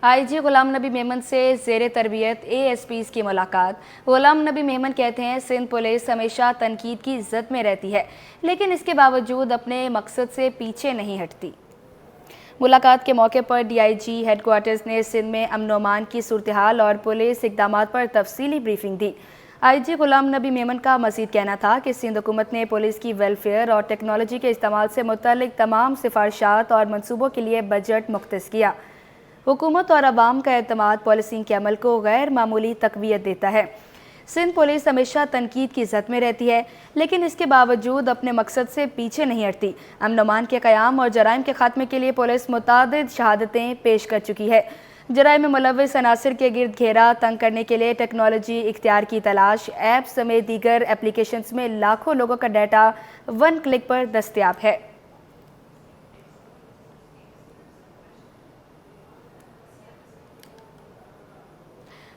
IG Ghulam Nabi Memon से ज़ेरे तरबियत एएसपीज़ की मुलाकात। गुलाम नबी मेमन कहते हैं सिंध पुलिस हमेशा तनकीद की ज़द में रहती है, लेकिन इसके बावजूद अपने मकसद से पीछे नहीं हटती। मुलाकात के मौके पर डीआईजी हेडक्वार्टर्स ने सिंध में अमन व अमान की सूरत-ए-हाल और पुलिस इक़दामात पर तफसीली ब्रीफिंग दी। आईजी गुलाम नबी मेमन का मज़ीद कहना था कि सिंध हुकूमत ने पुलिस की वेलफेयर और टेक्नोलॉजी के इस्तेमाल से मुतल्लिक तमाम सिफारिशात और मनसूबों के लिए बजट मुख्तस किया। हुकूमत और अवाम का एतमाद पॉलिसिंग के अमल को गैर मामूली तक़वियत देता है। सिंध पुलिस हमेशा तनकीद की ज़द में रहती है, लेकिन इसके बावजूद अपने मकसद से पीछे नहीं हटती। अमन व अमान के क़याम और जराइम के खात्मे के लिए पुलिस मुतादिद शहादतें पेश कर चुकी है। जराइम में मुलव्विस अनासिर के गिर्द घेरा तंग करने के लिए टेक्नोलॉजी इख्तियार की तलाश, ऐप समेत दीगर एप्लीकेशंस में लाखों लोगों का डाटा 1 क्लिक पर दस्तयाब है।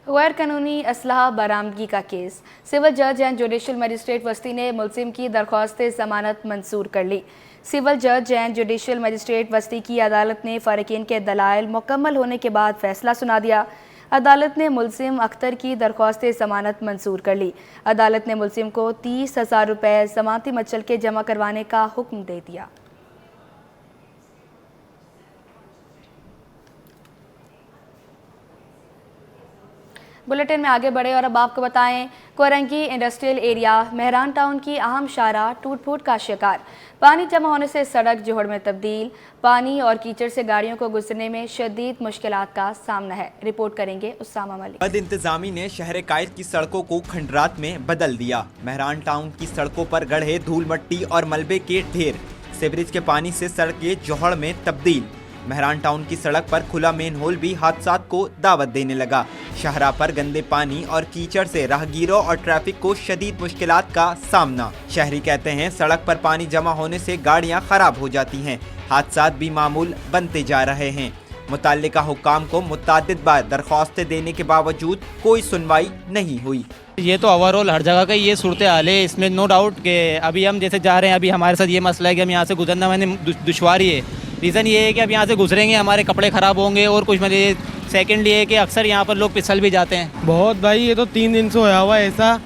गैर कानूनी असलहा बरामदगी का केस। सिविल जज एंड जुडिशल मजिस्ट्रेट वस्ती ने मुलजिम की दरख्वास्त ज़मानत मंजूर कर ली। सिविल जज एंड जुडिशल मजिस्ट्रेट वस्ती की अदालत ने फ़ारिकीन के दलाइल मुकम्मल होने के बाद फैसला सुना दिया। अदालत ने मुलजिम अख्तर की दरख्वास्त ज़मानत मंजूर कर ली। अदालत ने मुलजिम को 30,000 रुपये ज़मानती मचल के जमा करवाने का हुक्म दे दिया। बुलेटिन में आगे बढ़े और अब आपको बताएं, Korangi industrial area Mehran town की अहम शाहराह टूट फूट का शिकार। पानी जमा होने से सड़क जोहड़ में तब्दील। पानी और कीचड़ से गाड़ियों को गुजरने में शदीद मुश्किलात का सामना है। रिपोर्ट करेंगे उसामा मलिक। बद इंतजामी ने शहर कायद की सड़कों को खंडरात में बदल दिया। मेहरान टाउन की सड़कों पर गढ़े, धूल मट्टी और मलबे के ढेर। सीवरेज के पानी से सड़कें जोहड़ में तब्दील। मेहरान टाउन की सड़क पर खुला मेन होल भी हादसात को दावत देने लगा। शाहराह पर गंदे पानी और कीचड़ से राहगीरों और ट्रैफिक को शदीद मुश्किलात का सामना। शहरी कहते हैं सड़क पर पानी जमा होने से गाड़ियां खराब हो जाती हैं। हादसात भी मामूल बनते जा रहे हैं। मुताल्लिका हुक्काम को मुतअद्दिद बार दरख्वास्तें देने के बावजूद कोई सुनवाई नहीं हुई। ये तो ओवरऑल हर जगह का ये सूरत हाल है, इसमें नो डाउट कि अभी हम जैसे जा रहे हैं, अभी हमारे साथ ये मसला है कि हम यहाँ से गुजरना मैंने दुश्वारी है। रीज़न ये है कि अब यहाँ से गुजरेंगे हमारे कपड़े ख़राब होंगे और कुछ मतलब सेकंड ये है कि अक्सर यहाँ पर लोग फिसल भी जाते हैं। बहुत भाई, ये तो 3 दिन से होया हुआ है ऐसा।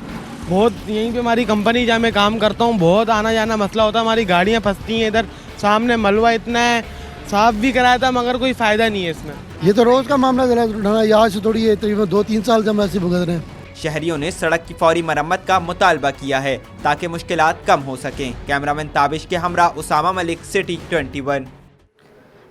बहुत यहीं पे हमारी कंपनी जहाँ मैं काम करता हूँ, बहुत आना जाना मसला होता है। हमारी गाड़ियाँ फंसती हैं इधर, सामने मलबा इतना है, साफ भी कराया था मगर कोई फ़ायदा नहीं है इसमें। ये तो रोज़ का मामला है, यहाँ से थोड़ी है, तकरीबन 2-3 साल से हम ऐसे भुगत रहे हैं। शहरियों ने सड़क की फौरी मरम्मत का मुतालबा किया है ताकि मुश्किलात कम हो सकें। कैमरामैन ताबिश के हमरा उसामा मलिक, सिटी 21।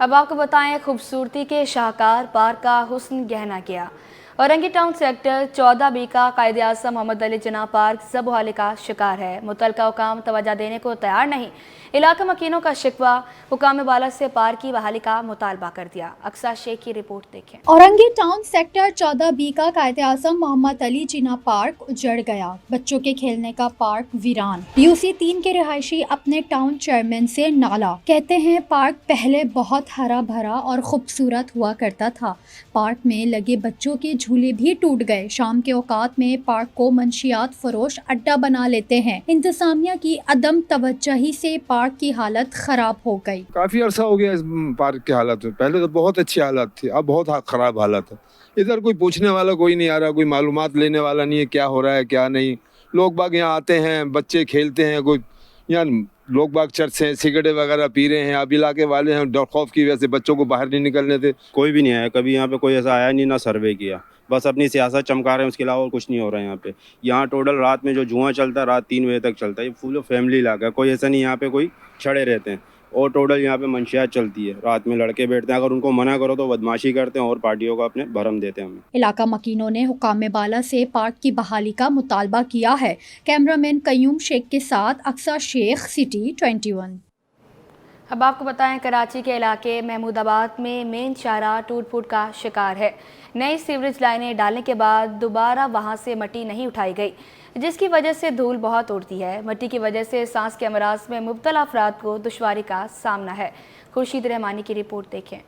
अब आपको बताएं, खूबसूरती के शाहकार पार्क का हुस्न गहना किया। औरंगी टाउन सेक्टर 14B का कायदे आज़म मोहम्मद अली जिन्ना पार्क ज़ब-ओ-हाली का शिकार है। मुतल्लिका हुकाम तवज्जो देने को तैयार नहीं। इलाका मकीनों का शिकवा, हुकाम बाला से पार्क की बहाली का मुतालबा कर दिया। अक्सा शेख की रिपोर्ट देखें। औरंगी टाउन सेक्टर 14B का कायदे आज़म मोहम्मद अली जिन्ना पार्क उजड़ गया। बच्चों के खेलने का पार्क वीरान। UC 3 के रिहायशी अपने टाउन चेयरमैन से नाला, कहते हैं पार्क पहले बहुत हरा भरा और खूबसूरत हुआ करता था। पार्क में लगे बच्चों के झूले भी टूट गए। शाम के औकात में पार्क को मंशियात फरोश अड्डा बना लेते हैं। इंतजामिया की अदम तवज्जोही से पार्क की हालत खराब हो गई। काफी अरसा हो गया इस पार्क की हालत में। पहले तो बहुत अच्छी हालत थी, अब बहुत खराब हालत है। इधर कोई पूछने वाला कोई नहीं आ रहा, कोई मालूमात लेने वाला नहीं है क्या हो रहा है क्या नहीं। लोग बाग यहाँ आते हैं, बच्चे खेलते हैं, कोई यहाँ लोग बाग चर्च से सिगरेट वगैरह पी रहे हैं। अब इलाके वाले हैं डर खौफ की वजह से बच्चों को बाहर नहीं निकलने थे। कोई भी नहीं आया, कभी यहाँ पे कोई ऐसा आया नहीं, ना सर्वे किया, बस अपनी सियासत चमका रहे हैं, उसके अलावा और कुछ नहीं हो रहा है यहाँ पे। यहाँ टोटल रात में जो जुआ चलता है रात 3 बजे तक चलता है। ये फुल फैमिली इलाका है, कोई ऐसा नहीं यहाँ पे कोई छड़े रहते हैं। और टोटल यहाँ पे मंशियात चलती है, रात में लड़के बैठते हैं, अगर उनको मना करो तो बदमाशी करते हैं और पार्टियों को अपने भरम देते हैं हमें। इलाका मकीनों ने हुकाम बाला से पार्क की बहाली का मुतालबा किया है। कैमरामैन कयूम शेख के साथ अक्सा शेख, सिटी 21। अब आपको बताएं, कराची के इलाके महमूदाबाद में मेन शाहराह टूट फूट का शिकार है। नई सीवरेज लाइनें डालने के बाद दोबारा वहां से मट्टी नहीं उठाई गई, जिसकी वजह से धूल बहुत उड़ती है। मट्टी की वजह से सांस के अमराज में मुब्तला अफराद को दुश्वारी का सामना है। खुर्शीद रहमानी की रिपोर्ट देखें।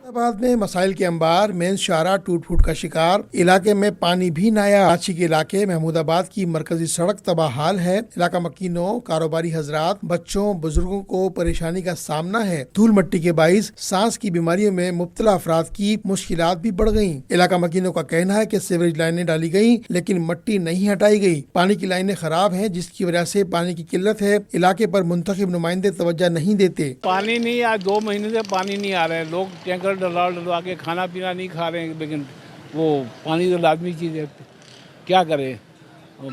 बाद में मसाइल के अंबार, मेन शारा टूट फूट का शिकार, इलाके में पानी भी न आया। कराची के इलाके महमूदाबाद की मरकजी सड़क तबाह हाल है। इलाका मकीनों, कारोबारी हजरात, बच्चों, बुजुर्गों को परेशानी का सामना है। धूल मट्टी के बाइस सांस की बीमारियों में मुब्तला अफराद की मुश्किलात भी बढ़ गयी। इलाका मकीनों का कहना है कि सीवरेज लाइनें डाली गयी लेकिन मट्टी नहीं हटाई गयी। पानी की लाइनें खराब हैं जिसकी वजह से पानी की किल्लत है। इलाके पर मुंतखब नुमाइंदे तवज्जो नहीं देते। पानी नहीं, आज 2 महीने से पानी नहीं आ रहा है। लोग टैंकर डलवा के खाना पीना नहीं खा रहे हैं, लेकिन वो पानी तो लाजमी चीज़ है। क्या करें,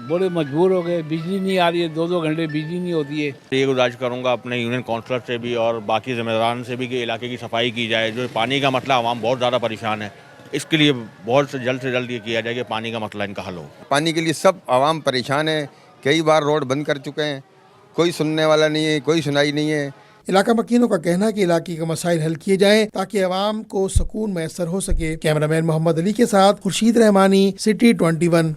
बड़े मजबूर हो गए। बिजली नहीं आ रही है, 2-2 घंटे बिजली नहीं होती है। ये गुजारिश करूंगा अपने यूनियन काउंसलर से भी और बाकी जिम्मेदारान से भी कि इलाके की सफाई की जाए। जो पानी का मसला, आवाम बहुत ज़्यादा परेशान है, इसके लिए बहुत से जल्द ये किया जाए कि पानी का मसला इनका हल हो। पानी के लिए सब आवाम परेशान है। कई बार रोड बंद कर चुके हैं, कोई सुनने वाला नहीं है, कोई सुनाई नहीं है। इलाका मकीनों का कहना है कि इलाके के मसाइल हल किए जाएं ताकि अवाम को सुकून मैसर हो सके। कैमरामैन मोहम्मद अली के साथ खुर्शीद रहमानी, सिटी 21।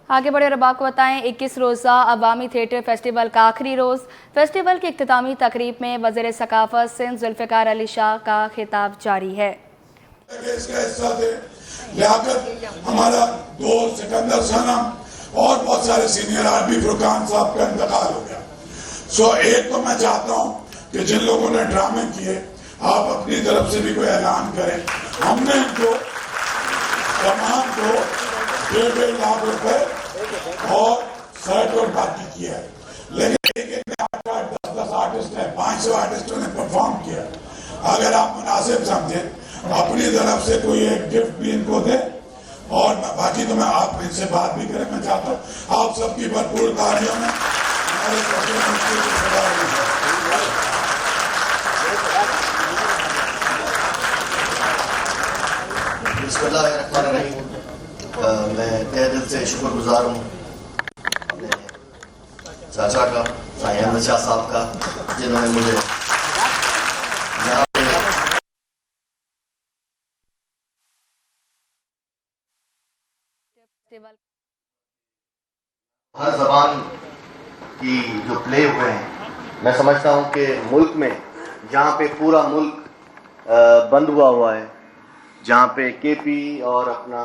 आगे बढ़े और अब आपको बताएं 21 रोज़ा अवामी थिएटर फेस्टिवल का आखिरी रोज़। फेस्टिवल की इख्तितामी तकरीब में वज़ीर सकाफ़त सिंध जुल्फ़िकार अली शाह का खिताब जारी है। इसका हिस्सा थे लियाकत, हमारा दोस्त सिकंदर सनम और बहुत सारे सीनियर आरबी फुरकान साहब का इंतकाल हो गया। एक तो मैं चाहता हूँ कि जिन लोगों ने ड्रामे किए, आप अपनी तरफ से भी कोई ऐलान करें। हमने इनको तमाम को 1.5 लाख रुपए और शर्ट और बाकी किया है, लेकिन एक 8-10 आर्टिस्ट है, 500 आर्टिस्टों ने परफॉर्म किया। अगर आप मुनासिब समझे अपनी तरफ से कोई एक गिफ्ट भी इनको दे, और बाकी तो मैं आप इनसे बात भी करें। मैं चाहता हूँ आप सबकी भरपूर तालियों में मैं तहे दिल से शुक्रगुजार हूँ अपने चाचा का, साईं अहमद शाह साहब का, जिन्होंने मुझे हर जबान की जो प्ले हुए हैं, मैं समझता हूँ कि मुल्क में जहाँ पे पूरा मुल्क बंद हुआ है, जहाँ पे केपी और अपना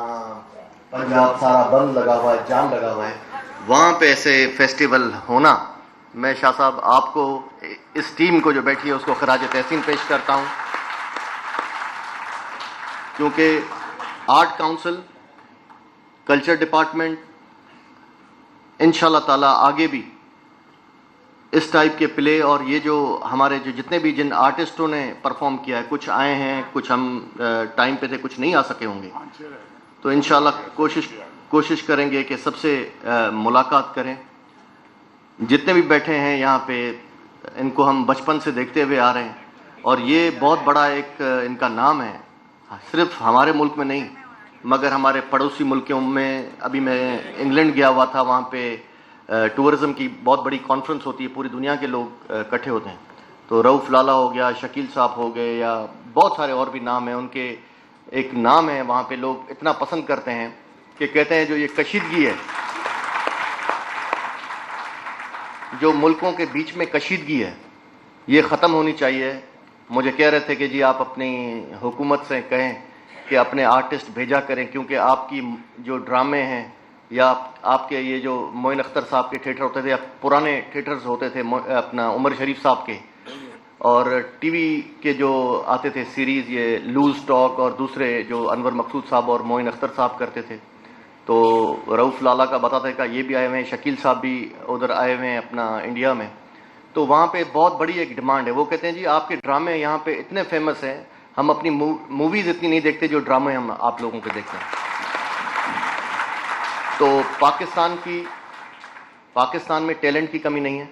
पंजाब सारा बंद लगा हुआ है, जाम लगा हुआ है, वहाँ पे ऐसे फेस्टिवल होना, मैं शाह साहब आपको, इस टीम को जो बैठी है उसको खराज तहसीन पेश करता हूँ। क्योंकि आर्ट काउंसिल, कल्चर डिपार्टमेंट इंशाल्लाह ताला आगे भी इस टाइप के प्ले, और ये जो हमारे जो जितने भी जिन आर्टिस्टों ने परफॉर्म किया है, कुछ आए हैं, कुछ हम टाइम पे थे, कुछ नहीं आ सके होंगे, तो इंशाल्लाह कोशिश करेंगे कि सबसे मुलाकात करें। जितने भी बैठे हैं यहाँ पे, इनको हम बचपन से देखते हुए आ रहे हैं, और ये बहुत बड़ा एक इनका नाम है, सिर्फ हमारे मुल्क में नहीं मगर हमारे पड़ोसी मुल्कों में। अभी मैं इंग्लैंड गया हुआ था, वहाँ पे टूरिज़्म की बहुत बड़ी कॉन्फ्रेंस होती है, पूरी दुनिया के लोग इकट्ठे होते हैं। तो रऊफ़ लाला हो गया, शकील साहब हो गए, या बहुत सारे और भी नाम हैं, उनके एक नाम है वहाँ पे लोग इतना पसंद करते हैं कि कहते हैं जो ये कशीदगी है, जो मुल्कों के बीच में कशीदगी है, ये ख़त्म होनी चाहिए। मुझे कह रहे थे कि जी आप अपनी हुकूमत से कहें कि अपने आर्टिस्ट भेजा करें, क्योंकि आपकी जो ड्रामे हैं या आपके ये जो मोइन अख्तर साहब के थिएटर होते थे, या पुराने थिएटर्स होते थे अपना उमर शरीफ साहब के, और टीवी के जो आते थे सीरीज़, ये लूज टॉक और दूसरे जो अनवर मकसूद साहब और मोइन अख्तर साहब करते थे, तो रऊफ़ लाला का बताते का ये भी आए हुए हैं, शकील साहब भी उधर आए हुए हैं अपना इंडिया में। तो वहाँ पे बहुत बड़ी एक डिमांड है। वो कहते हैं जी आपके ड्रामे यहाँ पे इतने फेमस हैं, हम अपनी मूवीज़ इतनी नहीं देखते जो ड्रामे हम आप लोगों के देखते हैं। तो पाकिस्तान में टैलेंट की कमी नहीं है,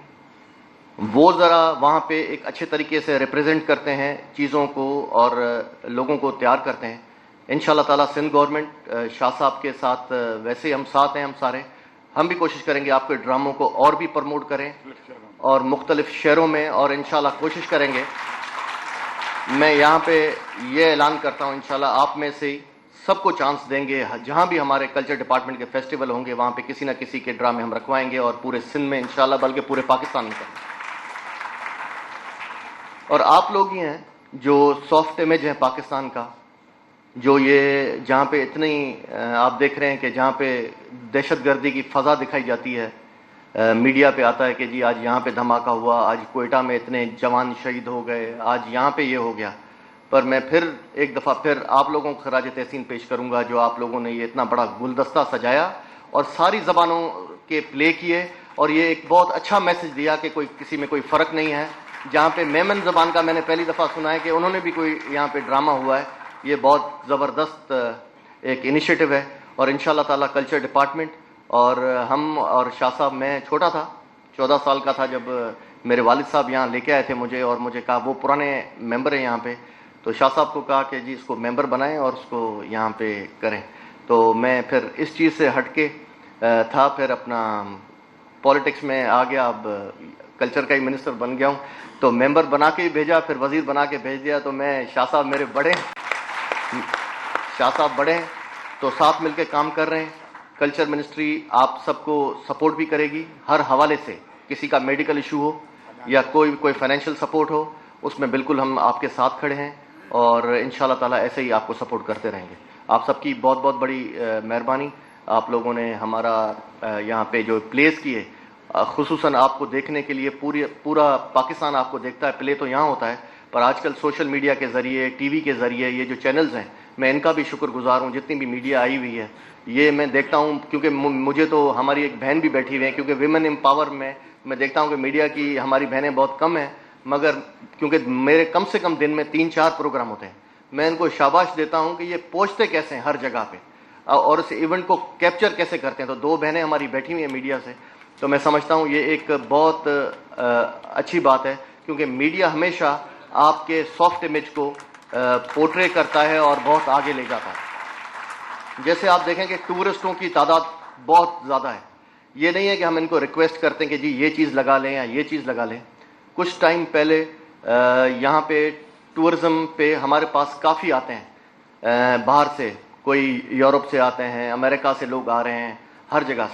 वो ज़रा वहाँ पे एक अच्छे तरीके से रिप्रेजेंट करते हैं चीज़ों को और लोगों को तैयार करते हैं। इंशाल्लाह ताला सिंध गवर्नमेंट शाह साहब के साथ वैसे ही हम साथ हैं, हम सारे हम भी कोशिश करेंगे आपके ड्रामों को और भी प्रमोट करें और मुख्तलिफ शहरों में, और इंशाल्लाह कोशिश करेंगे। मैं यहाँ पे ये ऐलान करता हूँ इंशाल्लाह आप में से ही सबको चांस देंगे। जहाँ भी हमारे कल्चर डिपार्टमेंट के फेस्टिवल होंगे वहाँ पे किसी न किसी के ड्रामे हम रखवाएंगे, और पूरे सिंध में इंशाल्लाह, बल्कि पूरे पाकिस्तान में करेंगे। और आप लोग ही हैं जो सॉफ्ट इमेज है पाकिस्तान का, जो ये जहाँ पे इतनी आप देख रहे हैं कि जहाँ पे दहशतगर्दी की फ़ज़ा दिखाई जाती है, मीडिया पे आता है कि जी आज यहाँ पे धमाका हुआ, आज कोयटा में इतने जवान शहीद हो गए, आज यहाँ पे ये हो गया। पर मैं फिर एक दफ़ा फिर आप लोगों को खराज तहसीन पेश करूँगा जो आप लोगों ने ये इतना बड़ा गुलदस्ता सजाया और सारी ज़बानों के प्ले किए और ये एक बहुत अच्छा मैसेज दिया कि कोई किसी में कोई फ़र्क नहीं है। जहाँ पे मेमन ज़बान का मैंने पहली दफ़ा सुना है कि उन्होंने भी कोई यहाँ पे ड्रामा हुआ है, ये बहुत ज़बरदस्त एक इनिशिएटिव है। और इंशाल्लाह ताला कल्चर डिपार्टमेंट और हम और शाह साहब, मैं छोटा था, 14 साल का था जब मेरे वालिद साहब यहाँ लेके आए थे मुझे और मुझे कहा, वो पुराने मेंबर हैं यहाँ पे, तो शाह साहब को कहा कि जी इसको मेंबर बनाएं और उसको यहाँ पे करें। तो मैं फिर इस चीज़ से हट के था, फिर अपना पॉलिटिक्स में आ गया, अब कल्चर का ही मिनिस्टर बन गया हूँ। तो मेंबर बना के ही भेजा, फिर वज़ीर बना के भेज दिया। तो मैं शाह साहब मेरे बड़े, शाह साहब बड़े हैं तो साथ मिलके काम कर रहे हैं। कल्चर मिनिस्ट्री आप सबको सपोर्ट भी करेगी हर हवाले से, किसी का मेडिकल इशू हो या कोई फाइनेंशियल सपोर्ट हो, उसमें बिल्कुल हम आपके साथ खड़े हैं और इंशाल्लाह ताला ऐसे ही आपको सपोर्ट करते रहेंगे। आप सबकी बहुत बहुत बड़ी मेहरबानी। आप लोगों ने हमारा यहाँ पे जो प्लेस किए, खुसूसन आपको देखने के लिए पूरा पाकिस्तान आपको देखता है, प्ले तो यहाँ होता है, पर आजकल सोशल मीडिया के ज़रिए, टीवी के ज़रिए ये जो चैनल्स हैं, मैं इनका भी शुक्रगुजार हूँ। जितनी भी मीडिया आई हुई है ये मैं देखता हूँ, क्योंकि मुझे तो हमारी एक बहन भी बैठी हुई है, क्योंकि विमेन एम्पावर में मैं देखता हूँ कि मीडिया की हमारी बहनें बहुत कम हैं, मगर क्योंकि मेरे कम से कम दिन में 3-4 प्रोग्राम होते हैं, मैं इनको शाबाश देता हूँ कि ये पहुँचते कैसे हैं हर जगह पे और इस इवेंट को कैप्चर कैसे करते हैं। तो 2 बहनें हमारी बैठी हुई हैं मीडिया से, तो मैं समझता हूँ ये एक बहुत अच्छी बात है, क्योंकि मीडिया हमेशा आपके सॉफ्ट इमेज को पोर्ट्रे करता है और बहुत आगे ले जाता है। जैसे आप देखें कि टूरिस्टों की तादाद बहुत ज़्यादा है, ये नहीं है कि हम इनको रिक्वेस्ट करते हैं कि जी ये चीज़ लगा लें या ये चीज़ लगा लें। कुछ टाइम पहले यहाँ पे टूरिज़्म पे हमारे पास काफ़ी आते हैं बाहर से, कोई यूरोप से आते हैं, अमेरिका से लोग आ रहे हैं, हर जगह।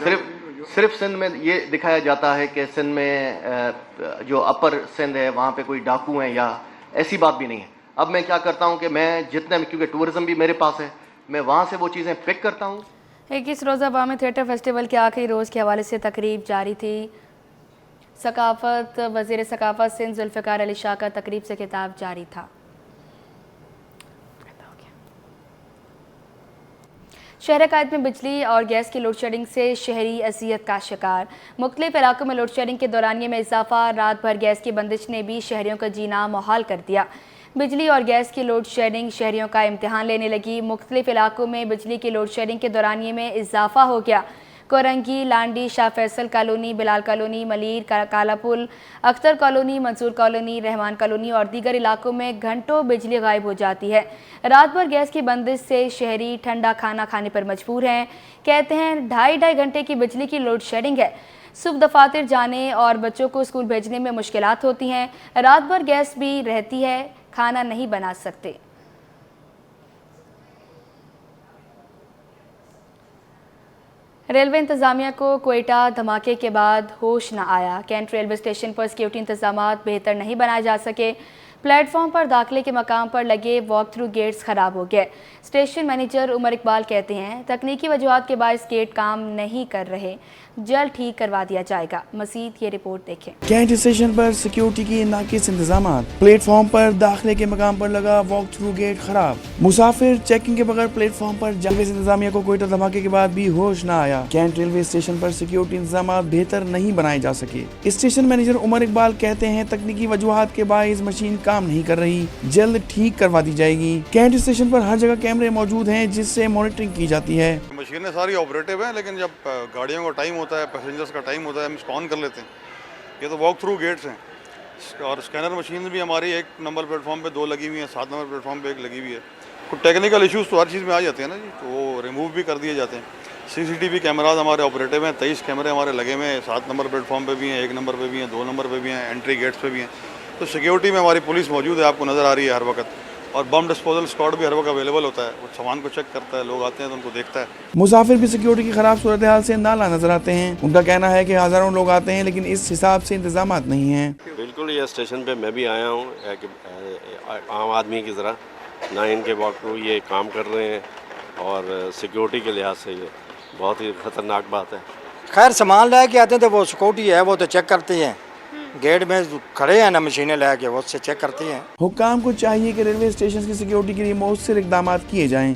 सिर्फ सिंध में ये दिखाया जाता है कि सिंध में जो अपर सिंध है वहाँ पे कोई डाकू हैं, या ऐसी बात भी नहीं है। अब मैं क्या करता हूँ कि मैं जितने, क्योंकि टूरिज़्म भी मेरे पास है, मैं वहाँ से वो चीज़ें पिक करता हूँ। 21 रोज़ा बामी थिएटर फेस्टिवल के आखिरी रोज़ के हवाले से तकरीब जारी थी। सकाफत वज़ीर सकाफत सिंध जुल्फ़िकार अली शाह का तकरीब से खिताब जारी था। शहर कायद में बिजली और गैस की लोड शेडिंग से शहरी अज़ियत का शिकार। मुख्तलिफ इलाकों में लोड शेडिंग के दौरानिए में इजाफा, रात भर गैस की बंदिश ने भी शहरियों का जीना मुहाल कर दिया। बिजली और गैस की लोड शेडिंग शहरियों का इम्तिहान लेने लगी। मुख्तलिफ इलाकों में बिजली की लोड शेडिंग के दौरानिए में इजाफा हो गया। Korangi, Landhi, Shah Faisal colony, Bilal colony, Malir, Kalapul, Akhtar colony, Mansoor colony, Rehman colony और दीगर इलाकों में घंटों बिजली गायब हो जाती है। रात भर गैस की बंदिश से शहरी ठंडा खाना खाने पर मजबूर हैं। कहते हैं 2.5 घंटे की बिजली की लोड शेडिंग है। सुबह दफातर जाने और बच्चों को स्कूल भेजने में मुश्किलात होती हैं। रात भर गैस भी रहती है, खाना नहीं बना सकते। रेलवे इंतजामिया को कोयटा धमाके के बाद होश न आया। कैंट रेलवे स्टेशन पर सिक्योरिटी इंतजामात बेहतर नहीं बनाए जा सके। प्लेटफॉर्म पर दाखिले के मकाम पर लगे वॉक थ्रू गेट्स खराब हो गए। स्टेशन मैनेजर उमर इकबाल कहते हैं तकनीकी वजूहात के बायस गेट काम नहीं कर रहे, जल्द ठीक करवा दिया जाएगा। मजीद ये रिपोर्ट देखें। कैंट स्टेशन पर सिक्योरिटी की नाकिस इंतजामात, प्लेटफॉर्म पर दाखिले के मकाम पर लगा वॉक थ्रू गेट खराब, मुसाफिर चेकिंग के बगैर प्लेटफॉर्म पर। रेलवे इंतजामिया को कोयटा धमाके के बाद भी होश न आया। कैंट रेलवे स्टेशन पर सिक्योरिटी इंतजामात बेहतर नहीं बनाए जा सके। स्टेशन मैनेजर उमर इकबाल कहते हैं तकनीकी वजूहात के बायस मशीन काम नहीं कर रही, जल्द ठीक करवा दी जाएगी। कैंट स्टेशन पर हर जगह कैमरे मौजूद हैं जिससे मॉनिटरिंग की जाती है। मशीनें सारी ऑपरेटिव हैं, लेकिन जब गाड़ियों का टाइम होता है, पैसेंजर्स का टाइम होता है, हम इसको ऑन कर लेते हैं। ये तो वॉक थ्रू गेट्स हैं और स्कैनर मशीन भी हमारी 1 नंबर प्लेटफॉर्म पे 2 लगी हुई हैं, 7 नंबर प्लेटफॉर्म पे 1 लगी हुई है। कुछ टेक्निकल इश्यूज़ तो हर चीज़ में आ जाते हैं ना जी, तो वो रिमूव भी कर दिए जाते हैं। CCTV कैमराज हमारे ऑपरेटिव हैं, 23 कैमरे हमारे लगे हुए हैं, 7 नंबर प्लेटफॉर्म पे भी हैं, 1 नंबर पे भी हैं, 2 नंबर पे भी हैं, एंट्री गेट्स पे भी हैं। तो सिक्योरिटी में हमारी पुलिस मौजूद है, आपको नज़र आ रही है हर वक्त। और बम डिस्पोजल स्क्वाड भी हर वक्त अवेलेबल होता है, वो सामान को चेक करता है, लोग आते हैं तो उनको देखता है। मुसाफिर भी सिक्योरिटी की खराब सूरत हाल से नाला नजर आते हैं। उनका कहना है कि हज़ारों लोग आते हैं लेकिन इस हिसाब से इंतजाम नहीं हैं। बिल्कुल, ये स्टेशन पे मैं भी आया हूँ आम आदमी की तरह, ना इनके वॉकरू ये काम कर रहे हैं और सिक्योरिटी के लिहाज से ये बहुत ही ख़तरनाक बात है। खैर सामान ले के आते हैं तो वो सिक्योरिटी है, वो तो चेक करती हैं, गेट में खड़े हैं ना मशीनें ले के, वो उससे चेक करती हैं। हुक्काम को चाहिए कि रेलवे स्टेशन की सिक्योरिटी के लिए मौसर इकदाम किए जाएं।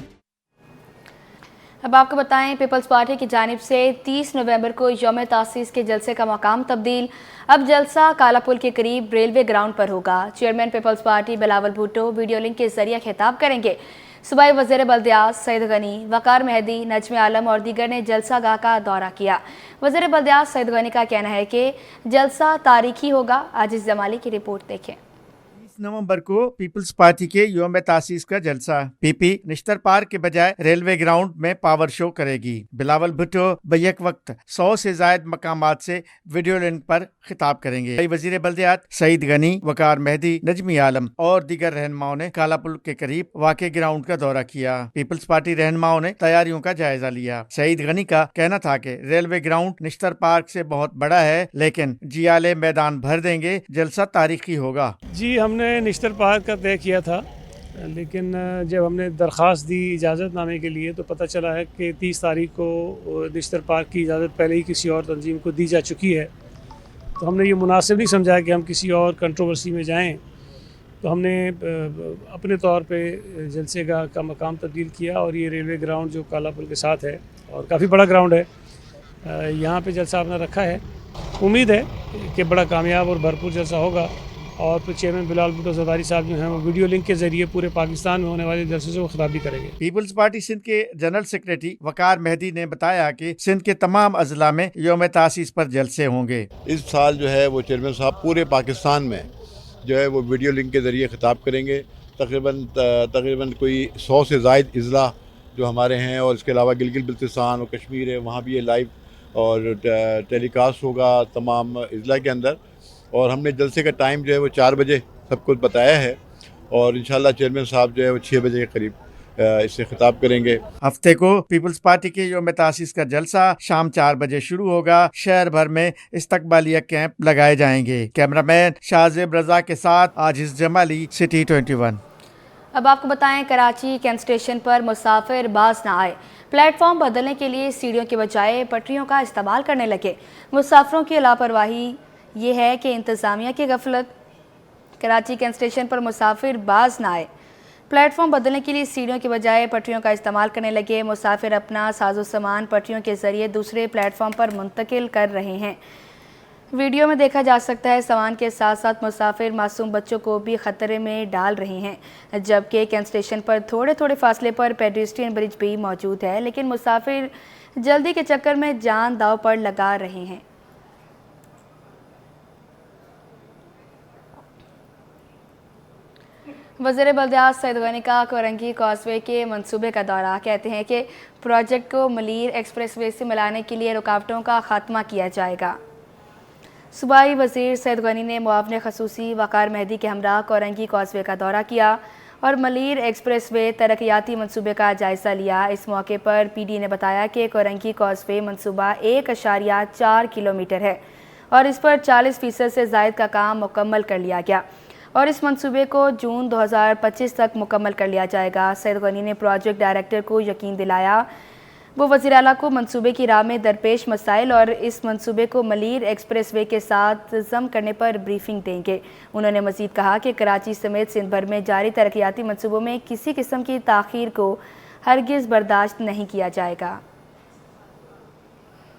अब आपको बताएं, पीपल्स पार्टी की जानिब से 30 नवंबर को यौम तासीस के जलसे का मकाम तब्दील। अब जलसा काला पुल के करीब रेलवे ग्राउंड पर होगा। Chairman Peoples Party Bilawal Bhutto video link के जरिए खिताब करेंगे। सूबाई वज़ीर बल्दियात सईद गनी, वकार मेहदी, नजम आलम और दीगर ने जलसा गाह का दौरा किया। वज़ीर बल्दियात सईद गनी का कहना है कि जलसा तारीखी होगा। आजिज़ जमाली की रिपोर्ट देखें। 30 नवंबर को पीपल्स पार्टी के यौम तासीस का जलसा पीपी निश्तर पार्क के बजाय रेलवे ग्राउंड में पावर शो करेगी। बिलावल भुट्टो बैक वक्त 100 से जायद मकामात से वीडियो लिंक पर खिताब करेंगे। वजीर बल्दियात सईद गनी, वकार मेहदी, नजमी आलम और दीगर रहनुमाओं ने काला पुल के करीब वाक़े ग्राउंड का दौरा किया। पीपल्स पार्टी रहनुमाओं ने तैयारियों का जायजा लिया। सईद गनी का कहना था कि रेलवे ग्राउंड निश्तर पार्क से बहुत बड़ा है, लेकिन जियाले मैदान भर देंगे, जलसा तारीखी होगा। जी, हमने निश्तर पार्क का तय किया था, लेकिन जब हमने दरख्वास्त दी इजाज़तनामे के लिए तो पता चला है कि 30 तारीख को निश्तर पार्क की इजाज़त पहले ही किसी और तंजीम को दी जा चुकी है। तो हमने ये मुनासिब नहीं समझा कि हम किसी और कंट्रोवर्सी में जाएं, तो हमने अपने तौर पे जलसे का मकाम तब्दील किया और ये रेलवे ग्राउंड जो काला पुल के साथ है और काफ़ी बड़ा ग्राउंड है, यहाँ पे जलसा अपना रखा है। उम्मीद है कि बड़ा कामयाब और भरपूर जलसा होगा और फिर चेयरमैन बिलावल भुट्टो ज़रदारी साहब जो हैं वो वीडियो लिंक के जरिए पूरे पाकिस्तान में होने वाले जलसे से खिताब भी करेंगे। पीपल्स पार्टी सिंध के जनरल सेक्रेटरी वकार मेहदी ने बताया कि सिंध के तमाम अजला में यौम तासीस पर जलसे होंगे। इस साल जो है वो चेयरमैन साहब पूरे पाकिस्तान में जो है वो वीडियो लिंक के ज़रिए खिताब करेंगे। तकरीबन कोई 100 से ज़ायद अजला जो हमारे हैं और इसके अलावा गिलगित बल्तिस्तान और कश्मीर है, वहाँ भी ये लाइव और टेलीकास्ट होगा तमाम अजला के अंदर। और हमने जलसे का टाइम जो है वो 4 बजे सब कुछ बताया है और इंशाल्लाह चेयरमैन साहब जो है वो 6 बजे के करीब इससे खिताब करेंगे। हफ्ते को पीपल्स पार्टी के यौम तासीस का जलसा शाम 4 बजे शुरू होगा। शहर भर में इस्तकबालिया कैंप लगाए जाएंगे। कैमरामैन शाहजेब रजा के साथ आजिज़ जमाली, सिटी 21। अब आपको बताएं, कराची कैंट स्टेशन पर मुसाफिर बाज ना आए। प्लेटफॉर्म बदलने के लिए सीढ़ियों के बजाय पटरियों का इस्तेमाल करने लगे। मुसाफिरों की लापरवाही ये है कि इंतज़ामिया की गफलत। कराची कैंट स्टेशन पर मुसाफिर बाज ना आए। प्लेटफॉर्म बदलने के लिए सीढ़ियों के बजाय पटरियों का इस्तेमाल करने लगे। मुसाफिर अपना साजो सामान पटरियों के ज़रिए दूसरे प्लेटफॉर्म पर मुंतकिल कर रहे हैं। वीडियो में देखा जा सकता है सामान के साथ साथ मुसाफिर मासूम बच्चों को भी ख़तरे में डाल रहे हैं। जबकि कैंट स्टेशन पर थोड़े थोड़े फासले पर पेडेस्ट्रियन ब्रिज भी मौजूद है, लेकिन मुसाफिर जल्दी के चक्कर में जान दाव पर लगा रहे हैं। वज़ीर बल्दियात सईद गनी का कोरंगी कॉजवे के मंसूबे का दौरा। कहते हैं कि प्रोजेक्ट को मलीर एक्सप्रेसवे से मिलाने के लिए रुकावटों का खात्मा किया जाएगा। सूबाई वज़ीर सईद गनी ने मुआवने खसूसी वकार मेहदी के हमरा कोरंगी कॉजवे का दौरा किया और मलीर एक्सप्रेसवे तरक्याती मंसूबे का जायज़ा लिया। इस मौके पर PD ने बताया कि कोरंगी कॉजवे मंसूबा 1.4 किलोमीटर है और इस पर 40% से ज़ायद का काम मुकम्मल कर लिया गया और इस मंसूबे को जून 2025 तक मुकम्मल कर लिया जाएगा। सईद गनी ने प्रोजेक्ट डायरेक्टर को यकीन दिलाया वो वज़ीर आला को मंसूबे की राह में दरपेश मसाइल और इस मंसूबे को मलीर एक्सप्रेसवे के साथ जम करने पर ब्रीफिंग देंगे। उन्होंने मज़ीद कहा कि कराची समेत सिंध भर में जारी तरक्याती मंसूबों में किसी किस्म की ताख़ीर को हरगिज़ बर्दाश्त नहीं किया जाएगा।